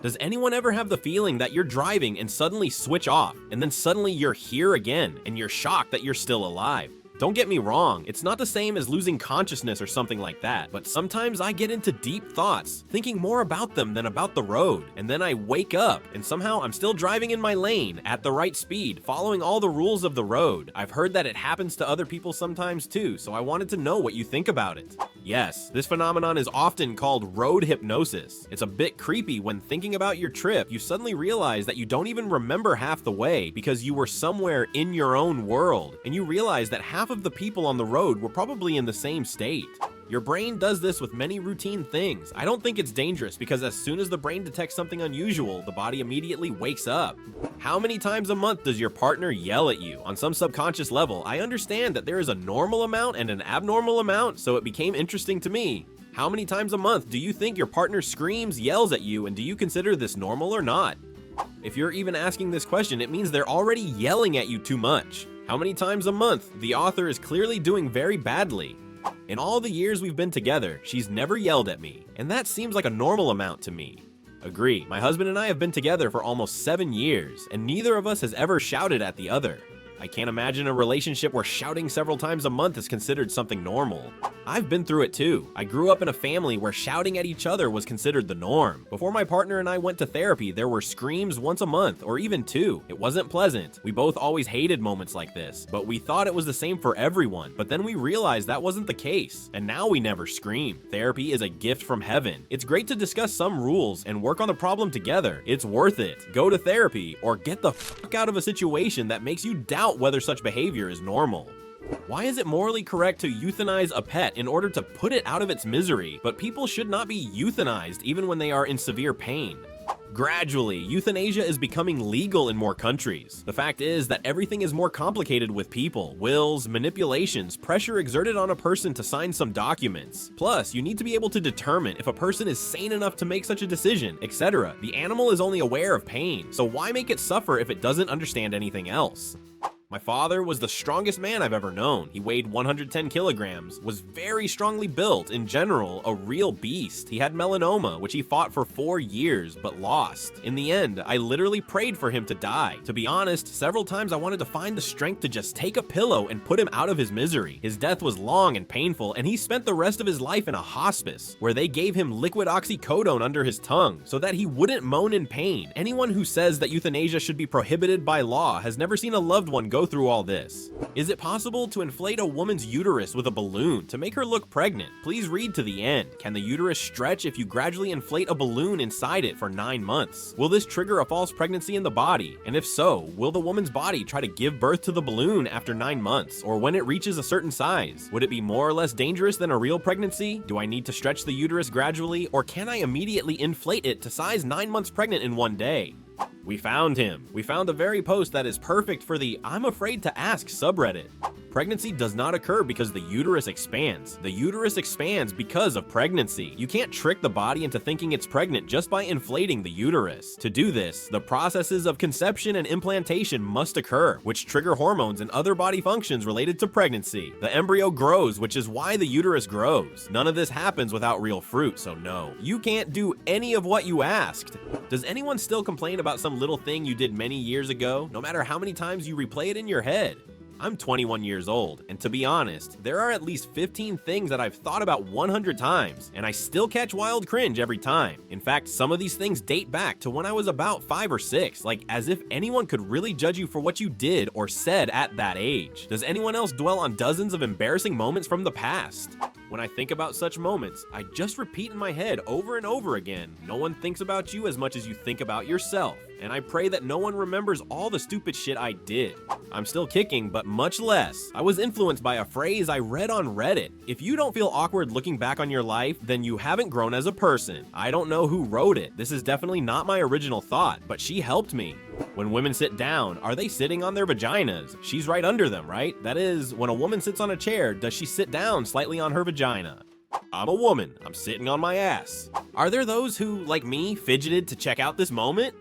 Does anyone ever have the feeling that you're driving and suddenly switch off, and then suddenly you're here again, and you're shocked that you're still alive? Don't get me wrong, it's not the same as losing consciousness or something like that, but sometimes I get into deep thoughts, thinking more about them than about the road, and then I wake up, and somehow I'm still driving in my lane, at the right speed, following all the rules of the road. I've heard that it happens to other people sometimes too, so I wanted to know what you think about it. Yes, this phenomenon is often called road hypnosis. It's a bit creepy when thinking about your trip, you suddenly realize that you don't even remember half the way because you were somewhere in your own world, and you realize that half of the people on the road were probably in the same state. Your brain does this with many routine things. I don't think it's dangerous because as soon as the brain detects something unusual, the body immediately wakes up. How many times a month does your partner yell at you? On some subconscious level, I understand that there is a normal amount and an abnormal amount, so it became interesting to me. How many times a month do you think your partner screams, yells at you, and do you consider this normal or not? If you're even asking this question, it means they're already yelling at you too much. How many times a month? The author is clearly doing very badly. In all the years we've been together, she's never yelled at me, and that seems like a normal amount to me. Agree, my husband and I have been together for almost 7 years, and neither of us has ever shouted at the other. I can't imagine a relationship where shouting several times a month is considered something normal. I've been through it too. I grew up in a family where shouting at each other was considered the norm. Before my partner and I went to therapy, there were screams once a month, or even 2. It wasn't pleasant. We both always hated moments like this, but we thought it was the same for everyone. But then we realized that wasn't the case, and now we never scream. Therapy is a gift from heaven. It's great to discuss some rules and work on the problem together. It's worth it. Go to therapy, or get the fuck out of a situation that makes you doubt whether such behavior is normal. Why is it morally correct to euthanize a pet in order to put it out of its misery, but people should not be euthanized even when they are in severe pain? Gradually, euthanasia is becoming legal in more countries. The fact is that everything is more complicated with people, wills, manipulations, pressure exerted on a person to sign some documents. Plus, you need to be able to determine if a person is sane enough to make such a decision, etc. The animal is only aware of pain, so why make it suffer if it doesn't understand anything else? My father was the strongest man I've ever known. He weighed 110 kilograms, was very strongly built, in general, a real beast. He had melanoma, which he fought for 4 years, but lost. In the end, I literally prayed for him to die. To be honest, several times I wanted to find the strength to just take a pillow and put him out of his misery. His death was long and painful, and he spent the rest of his life in a hospice, where they gave him liquid oxycodone under his tongue, so that he wouldn't moan in pain. Anyone who says that euthanasia should be prohibited by law has never seen a loved one go through all this. Is it possible to inflate a woman's uterus with a balloon to make her look pregnant? Please read to the end. Can the uterus stretch if you gradually inflate a balloon inside it for 9 months? Will this trigger a false pregnancy in the body? And if so, will the woman's body try to give birth to the balloon after 9 months, or when it reaches a certain size? Would it be more or less dangerous than a real pregnancy? Do I need to stretch the uterus gradually, or can I immediately inflate it to size 9 months pregnant in one day? We found him. We found a very post that is perfect for the I'm afraid to ask subreddit. Pregnancy does not occur because the uterus expands. The uterus expands because of pregnancy. You can't trick the body into thinking it's pregnant just by inflating the uterus. To do this, the processes of conception and implantation must occur, which trigger hormones and other body functions related to pregnancy. The embryo grows, which is why the uterus grows. None of this happens without real fruit, so no. You can't do any of what you asked. Does anyone still complain about some little thing you did many years ago, no matter how many times you replay it in your head? I'm 21 years old, and to be honest, there are at least 15 things that I've thought about 100 times, and I still catch wild cringe every time. In fact, some of these things date back to when I was about 5 or 6, like as if anyone could really judge you for what you did or said at that age. Does anyone else dwell on dozens of embarrassing moments from the past? When I think about such moments, I just repeat in my head over and over again, no one thinks about you as much as you think about yourself. And I pray that no one remembers all the stupid shit I did. I'm still kicking, but much less. I was influenced by a phrase I read on Reddit. If you don't feel awkward looking back on your life, then you haven't grown as a person. I don't know who wrote it. This is definitely not my original thought, but she helped me. When women sit down, are they sitting on their vaginas? She's right under them, right? That is, when a woman sits on a chair, does she sit down slightly on her vagina? I'm a woman. I'm sitting on my ass. Are there those who, like me, fidgeted to check out this moment?